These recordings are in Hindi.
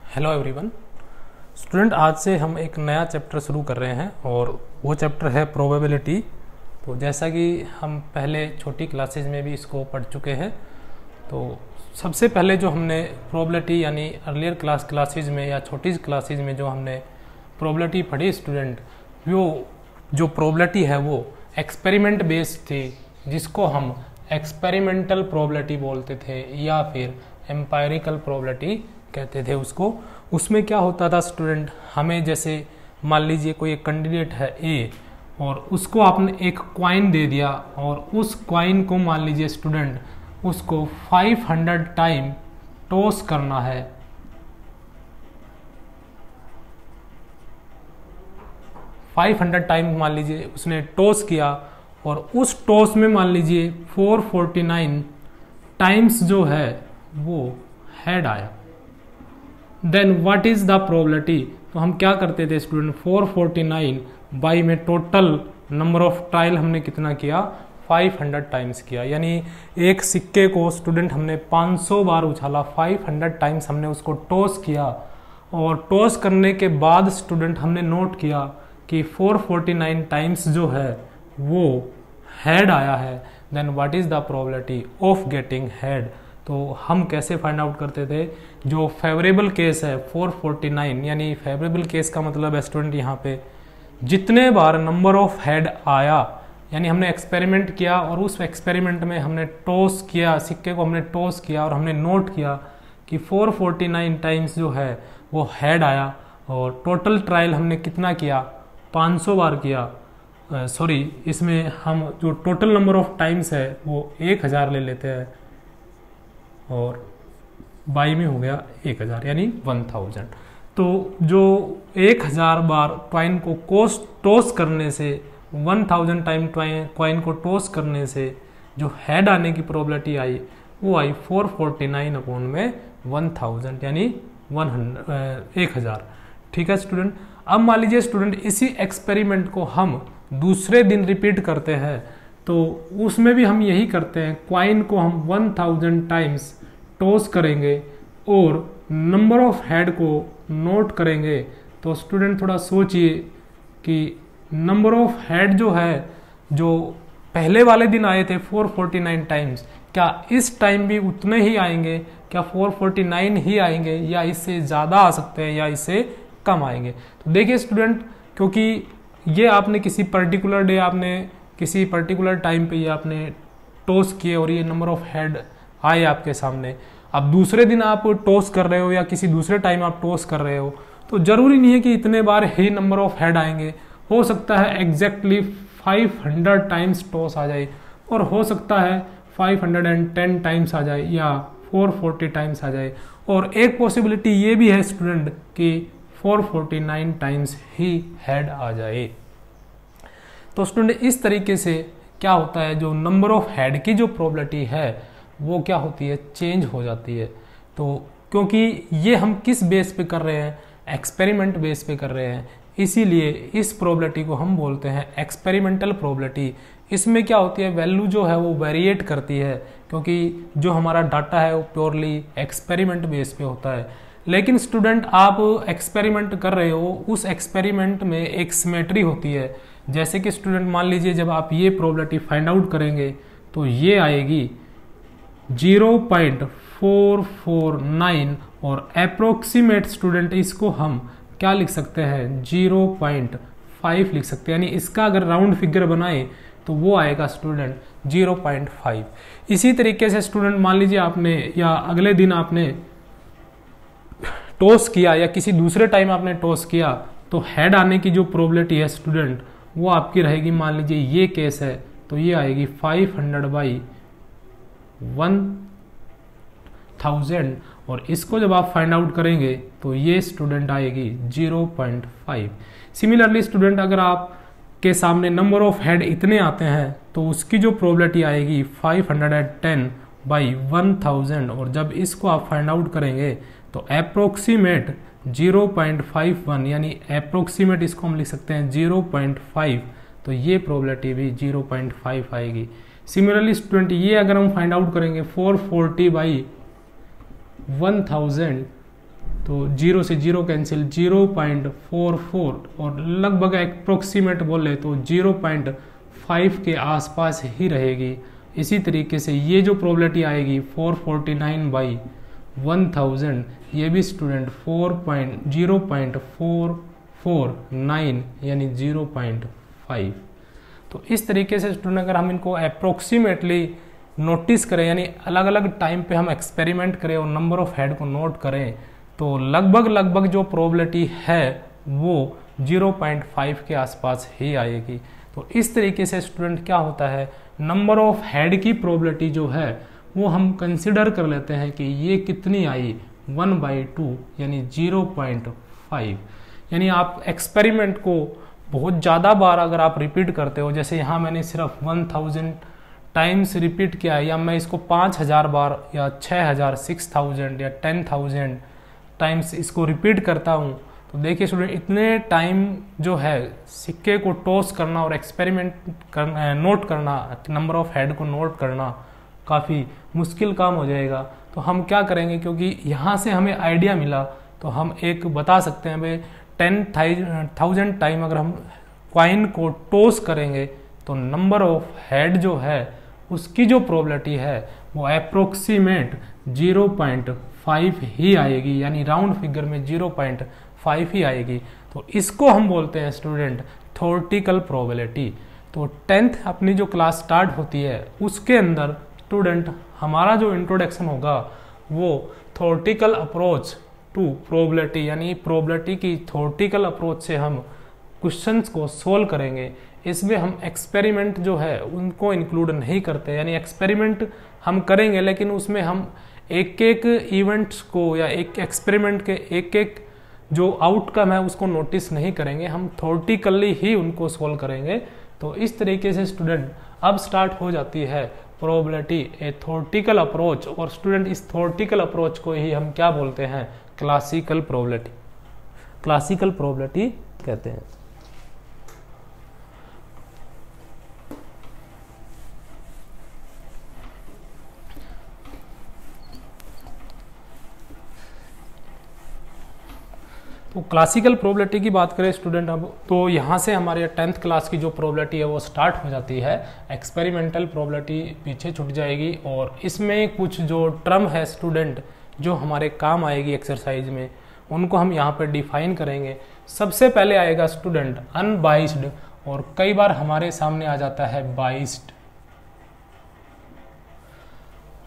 हेलो एवरीवन स्टूडेंट, आज से हम एक नया चैप्टर शुरू कर रहे हैं और वो चैप्टर है प्रोबेबिलिटी। तो जैसा कि हम पहले छोटी क्लासेज में भी इसको पढ़ चुके हैं, तो सबसे पहले जो हमने प्रोबेबिलिटी यानी अर्लियर क्लासेज में या छोटी क्लासेज में जो हमने प्रोबेबिलिटी पढ़ी स्टूडेंट, वो जो प्रोबेबिलिटी है वो एक्सपेरिमेंट बेस्ड थी, जिसको हम एक्सपेरिमेंटल प्रोबेबिलिटी बोलते थे या फिर एम्पायरिकल प्रोबेबिलिटी कहते थे उसको। उसमें क्या होता था स्टूडेंट, हमें जैसे मान लीजिए कोई एक कैंडिडेट है ए और उसको आपने एक क्वाइन दे दिया और उस क्वाइन को मान लीजिए स्टूडेंट उसको 500 टाइम टॉस करना है। टाइम मान लीजिए उसने टॉस किया और उस टॉस में मान लीजिए 449 टाइम्स जो है वो हेड आया। Then what is the probability? तो हम क्या करते थे स्टूडेंट, 449 बाई में टोटल नंबर ऑफ ट्रायल हमने कितना किया, 500 टाइम्स किया। यानी एक सिक्के को स्टूडेंट हमने 500 बार उछाला, 500 टाइम्स हमने उसको टॉस किया और टॉस करने के बाद स्टूडेंट हमने नोट किया कि 449 टाइम्स जो है वो हेड आया है। Then what is the probability of getting head? तो हम कैसे फाइंड आउट करते थे? जो फेवरेबल केस है 449, यानी फेवरेबल केस का मतलब है स्टूडेंट यहाँ पे जितने बार नंबर ऑफ हेड आया, यानी हमने एक्सपेरिमेंट किया और उस एक्सपेरिमेंट में हमने टॉस किया, सिक्के को हमने टॉस किया और हमने नोट किया कि 449 टाइम्स जो है वो हेड आया और टोटल ट्रायल हमने कितना किया, 500 बार किया। सॉरी, इसमें हम जो टोटल नंबर ऑफ टाइम्स है वो 1000 ले लेते हैं और बाई में हो गया 1000 यानी 1000। तो जो 1000 बार क्वाइन को टॉस करने से, 1000 टाइम क्वाइन को टॉस करने से जो हेड आने की प्रोबेबिलिटी आई वो आई 449 अपॉन में 1000 यानी 1000। ठीक है स्टूडेंट। अब मान लीजिए स्टूडेंट इसी एक्सपेरिमेंट को हम दूसरे दिन रिपीट करते हैं, तो उसमें भी हम यही करते हैं, क्वाइन को हम 1000 टाइम्स टॉस करेंगे और नंबर ऑफ हेड को नोट करेंगे। तो स्टूडेंट थोड़ा सोचिए कि नंबर ऑफ हेड जो है, जो पहले वाले दिन आए थे 449 टाइम्स, क्या इस टाइम भी उतने ही आएंगे? क्या 449 ही आएंगे या इससे ज़्यादा आ सकते हैं या इससे कम आएंगे? तो देखिए स्टूडेंट, क्योंकि ये आपने किसी पर्टिकुलर डे, आपने किसी पर्टिकुलर टाइम पे ये आपने टॉस किए और ये नंबर ऑफ हेड आए आपके सामने। अब दूसरे दिन आप टॉस कर रहे हो या किसी दूसरे टाइम आप टॉस कर रहे हो, तो जरूरी नहीं है कि इतने बार ही नंबर ऑफ हेड आएंगे। हो सकता है एग्जैक्टली 500 टाइम्स टॉस आ जाए और हो सकता है 510 टाइम्स आ जाए या 440 टाइम्स आ जाए, और एक पॉसिबिलिटी ये भी है स्टूडेंट कि 449 टाइम्स ही हेड आ जाए। तो स्टूडेंट इस तरीके से क्या होता है, जो नंबर ऑफ हेड की जो प्रोबेबिलिटी है वो क्या होती है, चेंज हो जाती है। तो क्योंकि ये हम किस बेस पे कर रहे हैं, एक्सपेरिमेंट बेस पे कर रहे हैं, इसीलिए इस प्रोबेबिलिटी को हम बोलते हैं एक्सपेरिमेंटल प्रोबेबिलिटी। इसमें क्या होती है, वैल्यू जो है वो वेरिएट करती है, क्योंकि जो हमारा डाटा है वो प्योरली एक्सपेरिमेंट बेस पे होता है। लेकिन स्टूडेंट आप एक्सपेरिमेंट कर रहे हो, उस एक्सपेरिमेंट में एक सिमेट्री होती है। जैसे कि स्टूडेंट मान लीजिए जब आप ये प्रोबेबिलिटी फाइंड आउट करेंगे तो ये आएगी 0.449 और अप्रोक्सीमेट स्टूडेंट इसको हम क्या लिख सकते हैं, 0.5 लिख सकते हैं। यानी इसका अगर राउंड फिगर बनाए तो वो आएगा स्टूडेंट 0.5। इसी तरीके से स्टूडेंट मान लीजिए आपने या अगले दिन आपने टॉस किया या किसी दूसरे टाइम आपने टॉस किया, तो हेड आने की जो प्रोबेबिलिटी है स्टूडेंट वो आपकी रहेगी, मान लीजिए ये केस है तो ये आएगी 500 बाई 1000 और इसको जब आप फाइंड आउट करेंगे तो ये स्टूडेंट आएगी 0.5। सिमिलरली स्टूडेंट अगर आप के सामने नंबर ऑफ हेड इतने आते हैं तो उसकी जो प्रोबेबिलिटी आएगी 510 बाई 1000 और जब इसको आप फाइंड आउट करेंगे तो अप्रोक्सीमेट 0.51 यानी अप्रोक्सीमेट इसको हम लिख सकते हैं 0.5, तो ये प्रोबेबिलिटी भी 0.5 आएगी। सिमिलरली स्टूडेंट ये अगर हम फाइंड आउट करेंगे 440 बाई 1000 तो 0 से 0 कैंसिल 0.44 और लगभग अप्रोक्सीमेट बोले तो 0.5 के आसपास ही रहेगी। इसी तरीके से ये जो प्रोबेबिलिटी आएगी 449/1000, ये भी स्टूडेंट 0.449 यानी 0.5। तो इस तरीके से स्टूडेंट अगर हम इनको अप्रोक्सीमेटली नोटिस करें, यानी अलग अलग टाइम पे हम एक्सपेरिमेंट करें और नंबर ऑफ हेड को नोट करें, तो लगभग जो प्रोबेबिलिटी है वो 0.5 के आसपास ही आएगी। तो इस तरीके से स्टूडेंट क्या होता है, नंबर ऑफ हेड की प्रोबेबिलिटी जो है वो हम कंसिडर कर लेते हैं कि ये कितनी आई 1/2 यानी 0.5। यानी आप एक्सपेरिमेंट को बहुत ज़्यादा बार अगर आप रिपीट करते हो, जैसे यहाँ मैंने सिर्फ 1000 टाइम्स रिपीट किया है, या मैं इसको 5000 बार या 6000 6000 या 10,000 टाइम्स इसको रिपीट करता हूँ, तो देखिए स्टूडेंट इतने टाइम जो है सिक्के को टॉस करना और एक्सपेरिमेंट करना, नोट करना, नंबर ऑफ हेड को नोट करना काफ़ी मुश्किल काम हो जाएगा। तो हम क्या करेंगे, क्योंकि यहाँ से हमें आइडिया मिला तो हम एक बता सकते हैं भाई 10,000 टाइम अगर हम कॉइन को टॉस करेंगे तो नंबर ऑफ हेड जो है उसकी जो प्रोबेबिलिटी है वो अप्रोक्सीमेट 0.5 ही आएगी, यानी राउंड फिगर में 0.5 ही आएगी। तो इसको हम बोलते हैं स्टूडेंट थ्योरेटिकल प्रोबेबिलिटी। तो 10th अपनी जो क्लास स्टार्ट होती है उसके अंदर स्टूडेंट हमारा जो इंट्रोडक्शन होगा वो थ्योरेटिकल अप्रोच टू प्रोबेबिलिटी, यानी प्रोबेबिलिटी की थ्योरेटिकल अप्रोच से हम क्वेश्चंस को सोल्व करेंगे। इसमें हम एक्सपेरिमेंट जो है उनको इंक्लूड नहीं करते, यानी एक्सपेरिमेंट हम करेंगे लेकिन उसमें हम एक एक इवेंट्स को या एक एक्सपेरिमेंट के एक एक जो आउटकम है उसको नोटिस नहीं करेंगे, हम थ्योरेटिकली ही उनको सोल्व करेंगे। तो इस तरीके से स्टूडेंट अब स्टार्ट हो जाती है प्रोबेबिलिटी ए थ्योरेटिकल अप्रोच, और स्टूडेंट इस थ्योरेटिकल अप्रोच को ही हम क्या बोलते हैं, क्लासिकल प्रोबेबिलिटी, क्लासिकल प्रोबेबिलिटी कहते हैं। तो क्लासिकल प्रोबेबिलिटी की बात करें स्टूडेंट अब, तो यहाँ से हमारे 10th क्लास की जो प्रोबेबिलिटी है वो स्टार्ट हो जाती है। एक्सपेरिमेंटल प्रोबेबिलिटी पीछे छूट जाएगी और इसमें कुछ जो टर्म है स्टूडेंट जो हमारे काम आएगी एक्सरसाइज में, उनको हम यहाँ पर डिफाइन करेंगे। सबसे पहले आएगा स्टूडेंट अनबाइस्ड, और कई बार हमारे सामने आ जाता है बाइस्ड।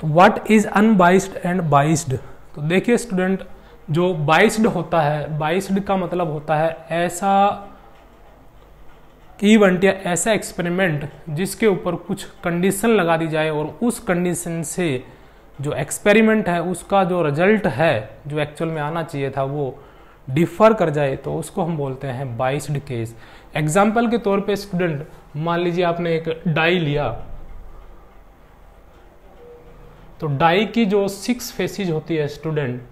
तो what is unbiased and biased? तो देखिए स्टूडेंट, जो बाइस्ड होता है, बाइस्ड का मतलब होता है ऐसा इवेंट या ऐसा एक्सपेरिमेंट जिसके ऊपर कुछ कंडीशन लगा दी जाए और उस कंडीशन से जो एक्सपेरिमेंट है उसका जो रिजल्ट है जो एक्चुअल में आना चाहिए था वो डिफर कर जाए, तो उसको हम बोलते हैं बाइस्ड केस। एग्जाम्पल के तौर पे स्टूडेंट मान लीजिए आपने एक डाई लिया, तो डाई की जो 6 फेसेज होती है स्टूडेंट,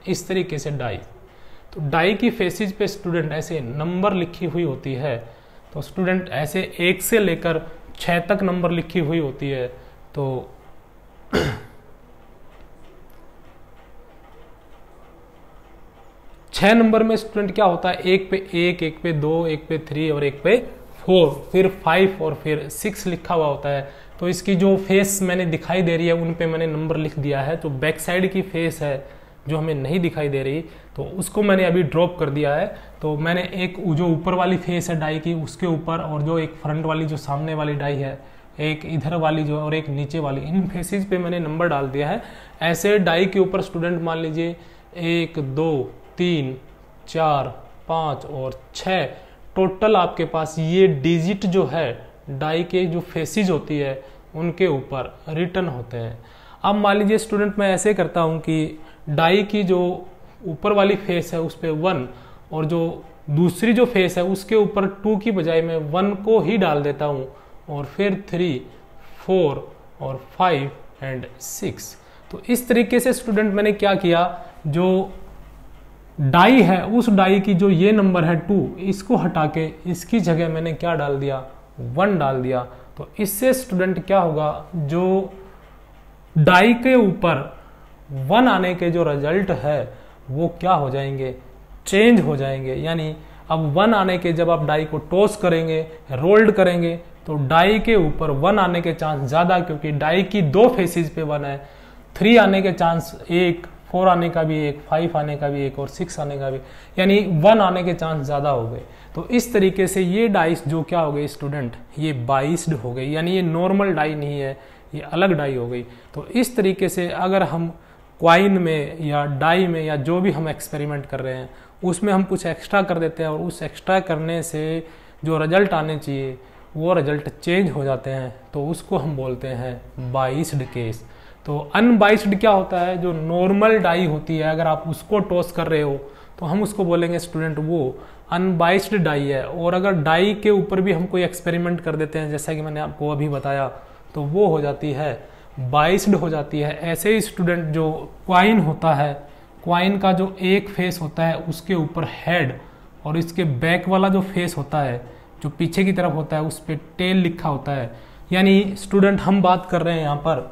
इस तरीके से डाई, तो डाई की फेसेज पे स्टूडेंट ऐसे नंबर लिखी हुई होती है। तो स्टूडेंट ऐसे 1 से लेकर 6 तक नंबर लिखी हुई होती है। तो 6 नंबर में स्टूडेंट क्या होता है, 1 पे 1, 1 पे 2, 1 पे 3 और 1 पे 4, फिर 5 और फिर 6 लिखा हुआ होता है। तो इसकी जो फेस मैंने दिखाई दे रही है उन पे मैंने नंबर लिख दिया है। तो बैक साइड की फेस है जो हमें नहीं दिखाई दे रही, तो उसको मैंने अभी ड्रॉप कर दिया है। तो मैंने एक जो ऊपर वाली फेस है डाई की उसके ऊपर, और जो एक फ्रंट वाली जो सामने वाली डाई है, एक इधर वाली जो और एक नीचे वाली, इन फेसेज पे मैंने नंबर डाल दिया है। ऐसे डाई के ऊपर स्टूडेंट मान लीजिए 1 2 3 4 5 और 6 टोटल आपके पास ये डिजिट जो है डाई के जो फेसेज होती है उनके ऊपर रिटर्न होते हैं। अब मान लीजिए स्टूडेंट मैं ऐसे करता हूँ कि डाई की जो ऊपर वाली फेस है उस पर 1 और जो दूसरी जो फेस है उसके ऊपर 2 की बजाय मैं 1 को ही डाल देता हूँ, और फिर 3 4 और 5 एंड 6। तो इस तरीके से स्टूडेंट मैंने क्या किया, जो डाई है उस डाई की जो ये नंबर है 2, इसको हटा के इसकी जगह मैंने क्या डाल दिया, 1 डाल दिया। तो इससे स्टूडेंट क्या होगा, जो डाई के ऊपर 1 आने के जो रिजल्ट है वो क्या हो जाएंगे, चेंज हो जाएंगे। यानी अब 1 आने के जब आप डाई को टॉस करेंगे, रोल्ड करेंगे, तो डाई के ऊपर 1 आने के चांस ज्यादा, क्योंकि डाई की 2 फेसेस पे 1 है। 3 आने के चांस 1, 4 आने का भी 1, 5 आने का भी 1 और 6 आने का भी, यानी 1 आने के चांस ज्यादा हो गए। तो इस तरीके से ये डाइस जो क्या हो गई स्टूडेंट, ये बाइस्ड हो गई, यानी ये नॉर्मल डाई नहीं है, ये अलग डाई हो गई। तो इस तरीके से अगर हम क्वाइन में या डाई में या जो भी हम एक्सपेरिमेंट कर रहे हैं उसमें हम कुछ एक्स्ट्रा कर देते हैं और उस एक्स्ट्रा करने से जो रिजल्ट आने चाहिए वो रिजल्ट चेंज हो जाते हैं, तो उसको हम बोलते हैं बाइस्ड केस। तो अनबाइस्ड क्या होता है, जो नॉर्मल डाई होती है अगर आप उसको टॉस कर रहे हो तो हम उसको बोलेंगे स्टूडेंट वो अनबाइस्ड डाई है। और अगर डाई के ऊपर भी हम कोई एक्सपेरिमेंट कर देते हैं जैसा कि मैंने आपको अभी बताया, तो वो हो जाती है बाइस्ड हो जाती है। ऐसे ही स्टूडेंट जो क्वाइन होता है, क्वाइन का जो एक फेस होता है उसके ऊपर हेड और इसके बैक वाला जो फेस होता है जो पीछे की तरफ होता है उस पर टेल लिखा होता है। यानी स्टूडेंट हम बात कर रहे हैं यहाँ पर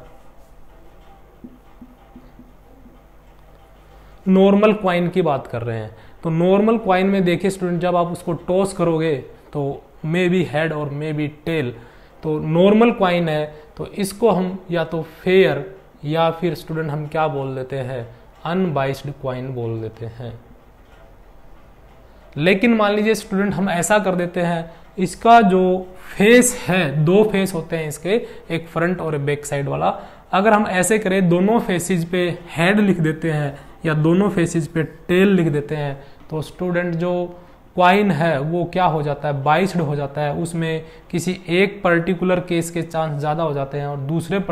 नॉर्मल क्वाइन की बात कर रहे हैं। तो नॉर्मल क्वाइन में देखिए स्टूडेंट, जब आप उसको टॉस करोगे तो मे बी हेड और मे बी टेल, तो नॉर्मल क्वाइन है तो इसको हम या तो फेयर या फिर स्टूडेंट हम क्या बोल देते हैं, अनबाइस्ड क्वाइन बोल देते हैं। लेकिन मान लीजिए स्टूडेंट हम ऐसा कर देते हैं, इसका जो फेस है, 2 फेस होते हैं इसके, एक फ्रंट और एक बैक साइड वाला, अगर हम ऐसे करें दोनों फेसेस पे हेड लिख देते हैं या दोनों फेसेस पे टेल लिख देते हैं, तो स्टूडेंट जो क्वाइन है वो क्या हो जाता है, बाइस्ड हो जाता है। उसमें किसी एक पर्टिकुलर केस के चांस ज़्यादा हो जाते हैं और दूसरा जो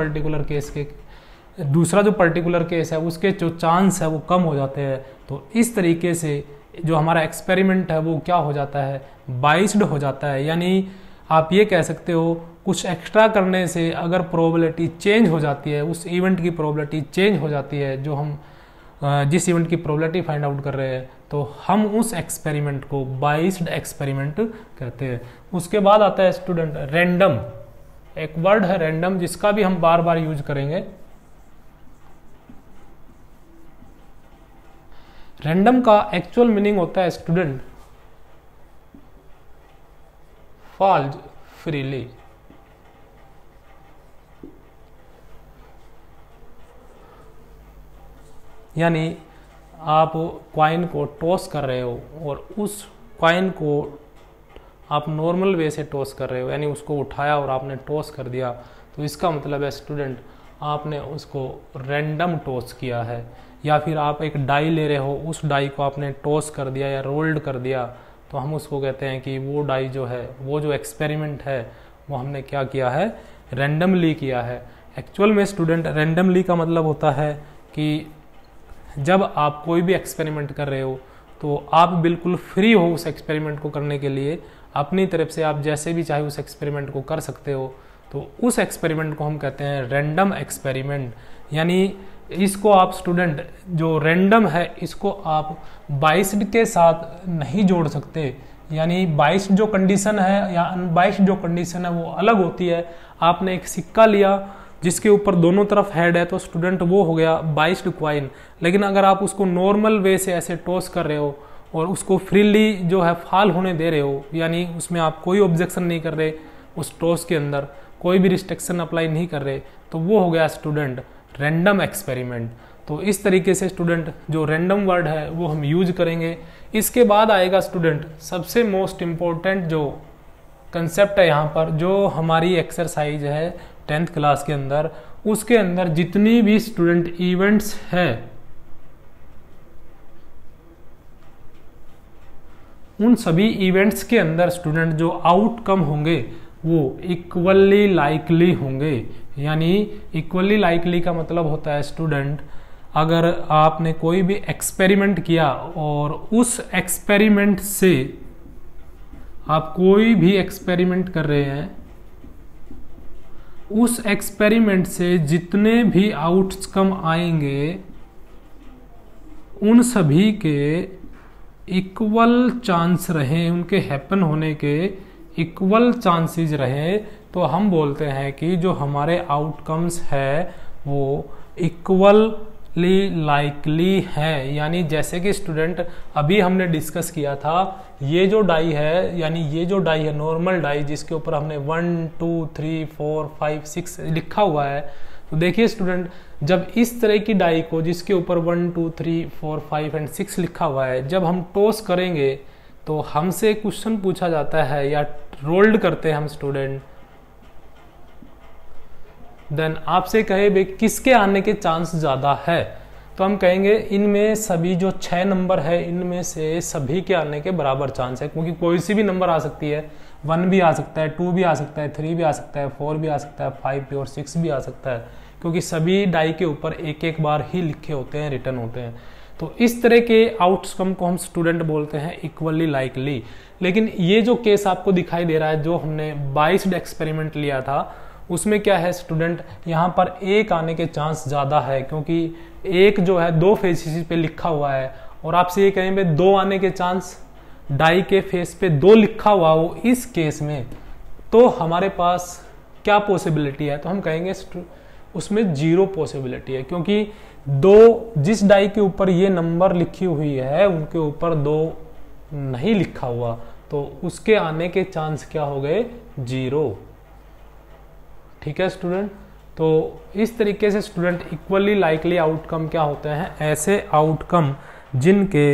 पर्टिकुलर केस है उसके जो चांस है वो कम हो जाते हैं। तो इस तरीके से जो हमारा एक्सपेरिमेंट है वो क्या हो जाता है, बाइस्ड हो जाता है। यानी आप ये कह सकते हो कुछ एक्स्ट्रा करने से अगर प्रोबेबिलिटी चेंज हो जाती है, उस इवेंट की प्रोबेबिलिटी चेंज हो जाती है, जो हम जिस इवेंट की प्रोबेबिलिटी फाइंड आउट कर रहे हैं, तो हम उस एक्सपेरिमेंट को बाइस्ड एक्सपेरिमेंट कहते हैं। उसके बाद आता है स्टूडेंट रैंडम। एक वर्ड है रैंडम जिसका भी हम बार बार यूज करेंगे। रैंडम का एक्चुअल मीनिंग होता है स्टूडेंट फॉल्स फ्रीली। यानी आप क्वाइन को टॉस कर रहे हो और उस क्वाइन को आप नॉर्मल वे से टॉस कर रहे हो, यानी उसको उठाया और आपने टॉस कर दिया, तो इसका मतलब है स्टूडेंट आपने उसको रैंडम टॉस किया है। या फिर आप एक डाई ले रहे हो, उस डाई को आपने टॉस कर दिया या रोल्ड कर दिया, तो हम उसको कहते हैं कि वो डाई जो है, वो जो एक्सपेरिमेंट है वो हमने क्या किया है, रैंडमली किया है। एक्चुअल में स्टूडेंट रैंडमली का मतलब होता है कि जब आप कोई भी एक्सपेरिमेंट कर रहे हो तो आप बिल्कुल फ्री हो उस एक्सपेरिमेंट को करने के लिए, अपनी तरफ से आप जैसे भी चाहे उस एक्सपेरिमेंट को कर सकते हो। तो उस एक्सपेरिमेंट को हम कहते हैं रैंडम एक्सपेरिमेंट। यानी इसको आप स्टूडेंट जो रैंडम है इसको आप बाइस्ड के साथ नहीं जोड़ सकते। यानी बाइस्ड जो कंडीशन है या अनबाइस्ड जो कंडीशन है वो अलग होती है। आपने एक सिक्का लिया जिसके ऊपर दोनों तरफ हेड है, तो स्टूडेंट वो हो गया बाइस्ड क्वाइन। लेकिन अगर आप उसको नॉर्मल वे से ऐसे टॉस कर रहे हो और उसको फ्रीली जो है फॉल होने दे रहे हो, यानी उसमें आप कोई ऑब्जेक्शन नहीं कर रहे, उस टॉस के अंदर कोई भी रिस्ट्रिक्शन अप्लाई नहीं कर रहे, तो वो हो गया स्टूडेंट रैंडम एक्सपेरिमेंट। तो इस तरीके से स्टूडेंट जो रैंडम वर्ड है वो हम यूज करेंगे। इसके बाद आएगा स्टूडेंट सबसे मोस्ट इम्पोर्टेंट जो कंसेप्ट है यहाँ पर, जो हमारी एक्सरसाइज है 10th क्लास के अंदर, उसके अंदर जितनी भी स्टूडेंट इवेंट्स है उन सभी इवेंट्स के अंदर स्टूडेंट जो आउटकम होंगे वो इक्वली लाइकली होंगे। यानी इक्वली लाइकली का मतलब होता है स्टूडेंट अगर आपने कोई भी एक्सपेरिमेंट किया और उस एक्सपेरिमेंट से आप कोई भी एक्सपेरिमेंट कर रहे हैं, उस एक्सपेरिमेंट से जितने भी आउटकम आएंगे उन सभी के इक्वल चांस रहे, उनके हैपन होने के इक्वल चांसेस रहे, तो हम बोलते हैं कि जो हमारे आउटकम्स है वो इक्वली लाइकली है। यानी जैसे कि स्टूडेंट अभी हमने डिस्कस किया था, ये जो डाई है, यानी ये जो डाई है नॉर्मल डाई जिसके ऊपर हमने 1 2 3 4 5 6 लिखा हुआ है, तो देखिए स्टूडेंट जब इस तरह की डाई को जिसके ऊपर 1 2 3 4 5 एंड 6 लिखा हुआ है, जब हम टॉस करेंगे तो हमसे क्वेश्चन पूछा जाता है या रोल्ड करते हैं हम स्टूडेंट, देन आपसे कहे भाई किसके आने के चांस ज्यादा है, तो हम कहेंगे इनमें सभी जो 6 नंबर है इनमें से सभी के आने के बराबर चांस है, क्योंकि कोई सी भी नंबर आ सकती है, 1 भी आ सकता है, 2 भी आ सकता है, 3 भी आ सकता है, 4 भी आ सकता है, 5 भी और 6 भी आ सकता है, क्योंकि सभी डाई के ऊपर एक एक बार ही लिखे होते हैं, रिटर्न होते हैं। तो इस तरह के आउटकम को हम स्टूडेंट बोलते हैं इक्वली लाइकली। लेकिन ये जो केस आपको दिखाई दे रहा है जो हमने बाइस्ड एक्सपेरिमेंट लिया था, उसमें क्या है स्टूडेंट, यहाँ पर एक आने के चांस ज़्यादा है, क्योंकि एक जो है 2 फेसिस पे लिखा हुआ है, और आपसे ये कहें भाई 2 आने के चांस, डाई के फेस पे 2 लिखा हुआ हो इस केस में, तो हमारे पास क्या पॉसिबिलिटी है, तो हम कहेंगे उसमें 0 पॉसिबिलिटी है, क्योंकि 2 जिस डाई के ऊपर ये नंबर लिखी हुई है उनके ऊपर 2 नहीं लिखा हुआ, तो उसके आने के चांस क्या हो गए, 0। ठीक है स्टूडेंट, तो इस तरीके से स्टूडेंट इक्वली लाइकली आउटकम क्या होते हैं, ऐसे आउटकम जिनके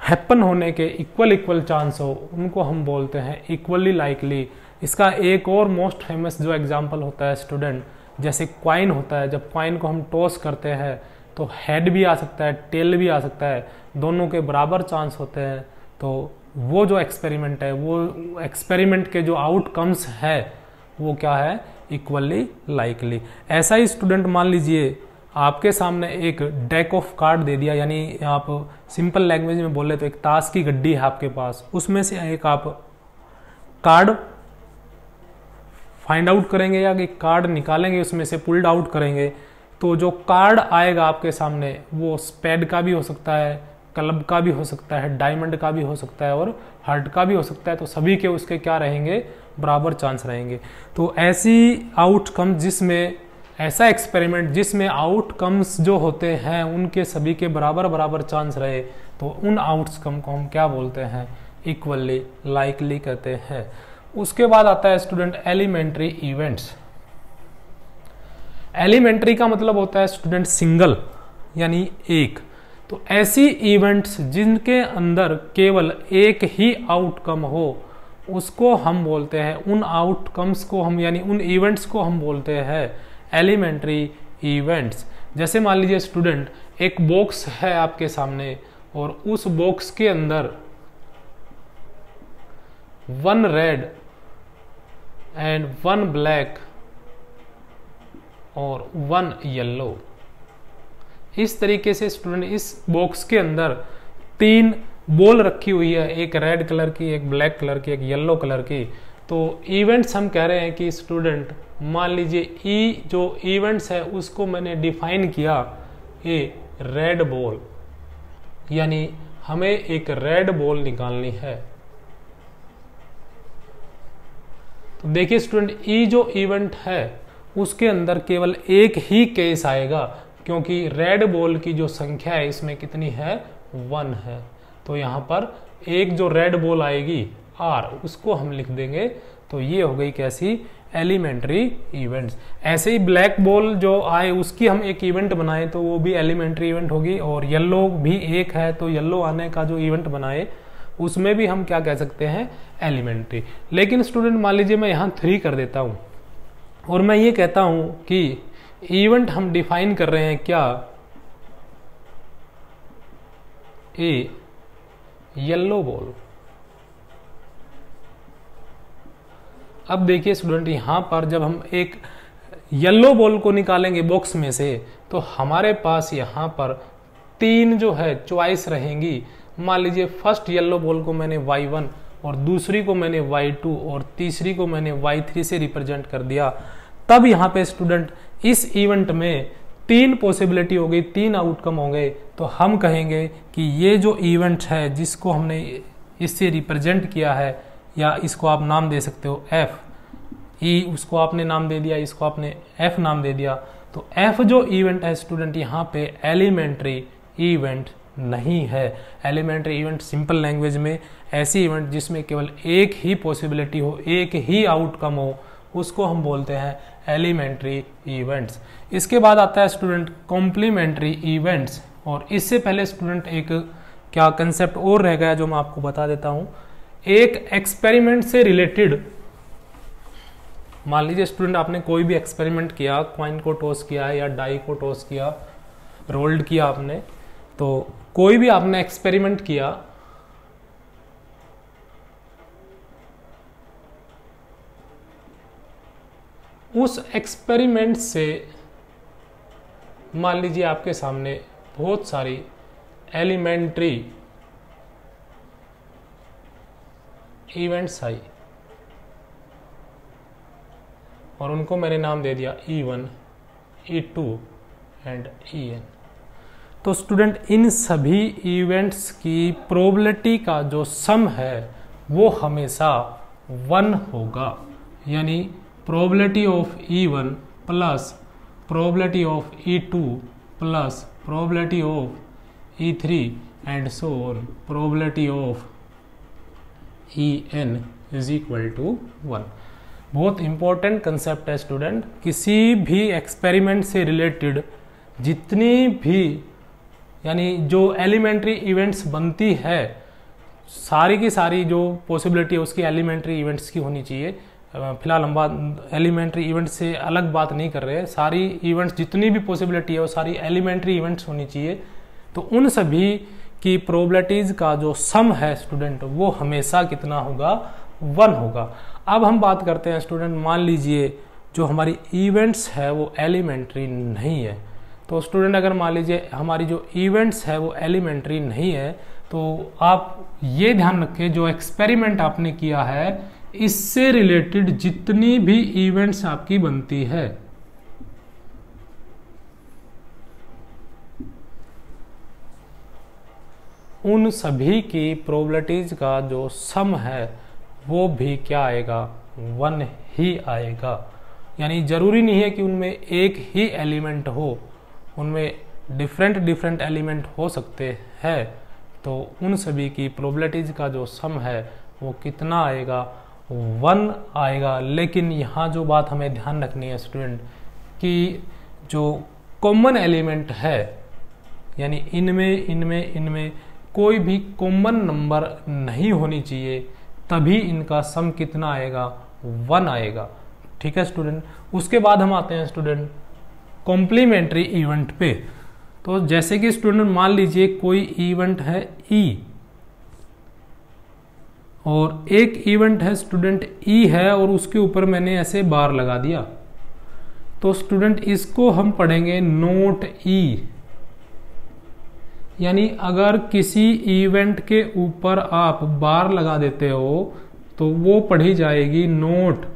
हैपन होने के इक्वल चांस हो उनको हम बोलते हैं इक्वली लाइकली। इसका एक और मोस्ट फेमस जो एग्जांपल होता है स्टूडेंट, जैसे क्वाइन होता है, जब क्वाइन को हम टॉस करते हैं तो हेड भी आ सकता है, टेल भी आ सकता है, दोनों के बराबर चांस होते हैं। तो वो जो एक्सपेरिमेंट है, वो एक्सपेरिमेंट के जो आउटकम्स है वो क्या है, इक्वली लाइकली। ऐसा ही स्टूडेंट मान लीजिए आपके सामने एक डेक ऑफ कार्ड दे दिया, यानी आप सिंपल लैंग्वेज में बोले तो एक ताश की गड्डी है आपके पास, उसमें से एक आप कार्ड फाइंड आउट करेंगे या एक कार्ड निकालेंगे, उसमें से पुल्ड आउट करेंगे, तो जो कार्ड आएगा आपके सामने वो स्पेड का भी हो सकता है, क्लब का भी हो सकता है, डायमंड का भी हो सकता है और हार्ट का भी हो सकता है, तो सभी के उसके क्या रहेंगे, बराबर चांस रहेंगे। तो ऐसी आउटकम जिसमें, ऐसा एक्सपेरिमेंट जिसमें आउटकम्स जो होते हैं उनके सभी के बराबर बराबर चांस रहे, तो उन आउटकम को हम क्या बोलते हैं, इक्वली लाइकली कहते हैं। उसके बाद आता है स्टूडेंट एलिमेंट्री इवेंट्स। एलिमेंट्री का मतलब होता है स्टूडेंट सिंगल, यानी एक। तो ऐसी इवेंट्स जिनके अंदर केवल एक ही आउटकम हो उसको हम बोलते हैं, उन आउटकम्स को हम, यानी उन इवेंट्स को हम बोलते हैं एलिमेंट्री इवेंट्स। जैसे मान लीजिए स्टूडेंट एक बॉक्स है आपके सामने और उस बॉक्स के अंदर 1 रेड एंड 1 ब्लैक और 1 येलो, इस तरीके से स्टूडेंट इस बॉक्स के अंदर 3 बॉल रखी हुई है, एक रेड कलर की, एक ब्लैक कलर की, एक येलो कलर की। तो इवेंट्स हम कह रहे हैं कि स्टूडेंट मान लीजिए जो इवेंट्स है उसको मैंने डिफाइन किया ए रेड बॉल, यानी हमें एक रेड बॉल निकालनी है। तो देखिए स्टूडेंट जो इवेंट है उसके अंदर केवल एक ही केस आएगा, क्योंकि रेड बॉल की जो संख्या है इसमें कितनी है, 1 है। तो यहाँ पर एक जो रेड बॉल आएगी R, उसको हम लिख देंगे। तो ये हो गई कैसी, एलिमेंट्री इवेंट्स। ऐसे ही ब्लैक बॉल जो आए उसकी हम एक इवेंट बनाए तो वो भी एलिमेंट्री इवेंट होगी, और येलो भी एक है तो येलो आने का जो इवेंट बनाए उसमें भी हम क्या कह सकते हैं, एलिमेंट्री। लेकिन स्टूडेंट मान लीजिए मैं यहाँ 3 कर देता हूँ और मैं ये कहता हूँ कि इवेंट हम डिफाइन कर रहे हैं क्या, ए येलो बॉल। अब देखिए स्टूडेंट यहां पर जब हम एक येलो बॉल को निकालेंगे बॉक्स में से, तो हमारे पास यहां पर 3 जो है चॉइस रहेंगी। मान लीजिए फर्स्ट येलो बॉल को मैंने y1 और दूसरी को मैंने y2 और तीसरी को मैंने y3 से रिप्रेजेंट कर दिया। तब यहाँ पे स्टूडेंट इस इवेंट में 3 पॉसिबिलिटी हो गई, 3 आउटकम हो गए। तो हम कहेंगे कि ये जो इवेंट है जिसको हमने इससे रिप्रेजेंट किया है, या इसको आप नाम दे सकते हो F, उसको आपने नाम दे दिया, इसको आपने F नाम दे दिया, तो तो एफ जो इवेंट है स्टूडेंट यहाँ पे एलिमेंट्री इवेंट नहीं है। एलिमेंट्री इवेंट सिंपल लैंग्वेज में ऐसी इवेंट जिसमें केवल एक ही पॉसिबिलिटी हो, एक ही आउटकम हो, उसको हम बोलते हैं एलिमेंट्री इवेंट्स। इसके बाद आता है स्टूडेंट कॉम्प्लीमेंट्री इवेंट्स, और इससे पहले स्टूडेंट एक क्या कंसेप्ट और रह गया जो मैं आपको बता देता हूं। एक एक्सपेरिमेंट से रिलेटेड, मान लीजिए स्टूडेंट आपने कोई भी एक्सपेरिमेंट किया, कॉइन को टॉस किया है या डाई को टॉस किया, रोल्ड किया आपने, तो कोई भी आपने एक्सपेरिमेंट किया, उस एक्सपेरिमेंट से मान लीजिए आपके सामने बहुत सारी एलिमेंट्री इवेंट्स आई और उनको मैंने नाम दे दिया E1, E2 एंड En। तो स्टूडेंट इन सभी इवेंट्स की प्रोबेबिलिटी का जो सम है वो हमेशा 1 होगा, यानी probability of E1 plus probability of E2 plus probability of E3 and so on, probability of En is equal to 1। बहुत इंपॉर्टेंट कंसेप्ट है स्टूडेंट। किसी भी एक्सपेरिमेंट से रिलेटेड जितनी भी यानी जो एलिमेंट्री इवेंट्स बनती है, सारी की सारी जो पॉसिबिलिटी है उसकी एलिमेंट्री इवेंट्स की होनी चाहिए। फिलहाल हम बात एलिमेंट्री इवेंट्स से अलग बात नहीं कर रहे हैं, सारी इवेंट्स जितनी भी पॉसिबिलिटी है वो सारी एलिमेंट्री इवेंट्स होनी चाहिए। तो उन सभी की प्रोबेबिलिटीज का जो सम है स्टूडेंट वो हमेशा कितना होगा, 1 होगा। अब हम बात करते हैं स्टूडेंट, मान लीजिए जो हमारी इवेंट्स है वो एलिमेंट्री नहीं है। तो स्टूडेंट अगर मान लीजिए हमारी जो इवेंट्स है वो एलिमेंट्री नहीं है, तो आप ये ध्यान रखें जो एक्सपेरिमेंट आपने किया है इससे रिलेटेड जितनी भी इवेंट्स आपकी बनती है, उन सभी की प्रोबेबिलिटीज का जो सम है वो भी क्या आएगा, 1 ही आएगा। यानी जरूरी नहीं है कि उनमें एक ही एलिमेंट हो, उनमें डिफरेंट एलिमेंट हो सकते हैं। तो उन सभी की प्रोबेबिलिटीज का जो सम है वो कितना आएगा, 1 आएगा। लेकिन यहाँ जो बात हमें ध्यान रखनी है स्टूडेंट कि जो कॉमन एलिमेंट है, यानी इनमें कोई भी कॉमन नंबर नहीं होनी चाहिए, तभी इनका सम कितना आएगा, 1 आएगा। ठीक है स्टूडेंट। उसके बाद हम आते हैं स्टूडेंट कॉम्प्लीमेंट्री इवेंट पे। तो जैसे कि स्टूडेंट मान लीजिए कोई इवेंट है E और एक इवेंट है स्टूडेंट E है और उसके ऊपर मैंने ऐसे बार लगा दिया, तो स्टूडेंट इसको हम पढ़ेंगे नोट E। यानी अगर किसी इवेंट के ऊपर आप बार लगा देते हो तो वो पढ़ी जाएगी नोट,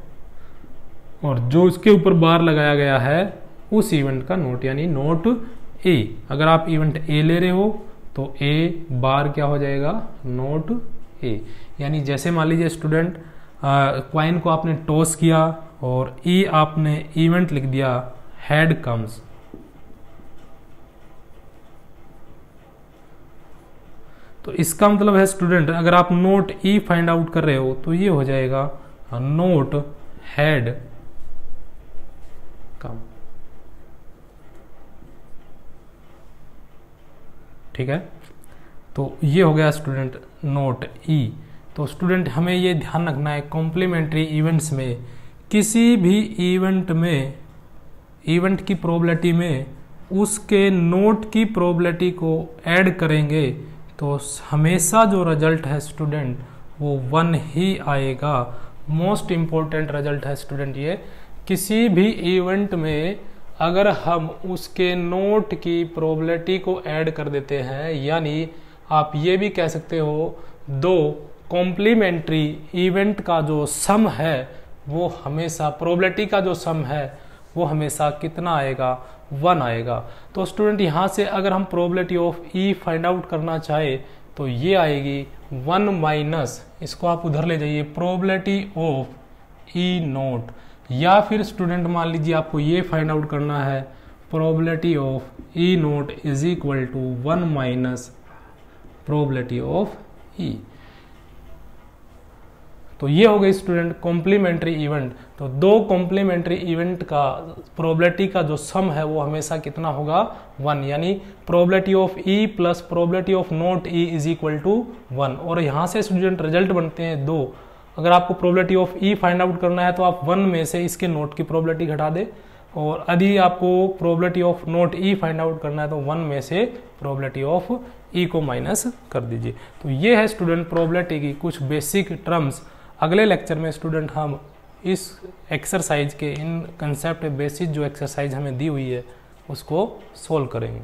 और जो इसके ऊपर बार लगाया गया है उस इवेंट का नोट, यानी नोट ए। अगर आप इवेंट ए ले रहे हो तो ए बार क्या हो जाएगा, नोट ए। यानी जैसे मान लीजिए स्टूडेंट क्वाइन को आपने टॉस किया और ई आपने इवेंट लिख दिया हेड कम्स, तो इसका मतलब है स्टूडेंट अगर आप नोट ई फाइंड आउट कर रहे हो तो ये हो जाएगा नोट हेड कम। ठीक है, तो ये हो गया स्टूडेंट नोट ई। तो स्टूडेंट हमें ये ध्यान रखना है कॉम्प्लीमेंट्री इवेंट्स में किसी भी इवेंट में, इवेंट की प्रोबेबिलिटी में उसके नोट की प्रोबेबिलिटी को ऐड करेंगे तो हमेशा जो रिजल्ट है स्टूडेंट वो 1 ही आएगा। मोस्ट इंपॉर्टेंट रिजल्ट है स्टूडेंट ये, किसी भी इवेंट में अगर हम उसके नोट की प्रोबेबिलिटी को ऐड कर देते हैं, यानी आप ये भी कह सकते हो दो कॉम्प्लीमेंट्री इवेंट का जो सम है वो हमेशा, प्रोबेबिलिटी का जो सम है वो हमेशा कितना आएगा, 1 आएगा। तो स्टूडेंट यहाँ से अगर हम probability of E find out करना चाहे तो ये आएगी 1 माइनस, इसको आप उधर ले जाइए, प्रोबेबिलिटी ऑफ ई नोट। या फिर स्टूडेंट मान लीजिए आपको ये फाइंड आउट करना है probability of E not is equal to 1 minus probability of E. तो ये हो गई स्टूडेंट कॉम्प्लीमेंट्री इवेंट। तो दो कॉम्प्लीमेंट्री इवेंट का प्रोबेबिलिटी का जो सम है वो हमेशा कितना होगा 1, यानी probability of e plus probability of not e is equal to 1। और यहाँ से स्टूडेंट रिजल्ट बनते हैं 2। अगर आपको probability of E find out करना है तो आप 1 में से इसके नोट की प्रोबेबिलिटी घटा दे, और यदि आपको probability of note E find out करना है तो 1 में से प्रोबेबिलिटी ऑफ ई को माइनस कर दीजिए। तो ये है स्टूडेंट प्रोबेबिलिटी की कुछ बेसिक टर्म्स। अगले लेक्चर में स्टूडेंट हम इस एक्सरसाइज के इन कंसेप्ट बेसिक जो एक्सरसाइज हमें दी हुई है उसको सोल्व करेंगे।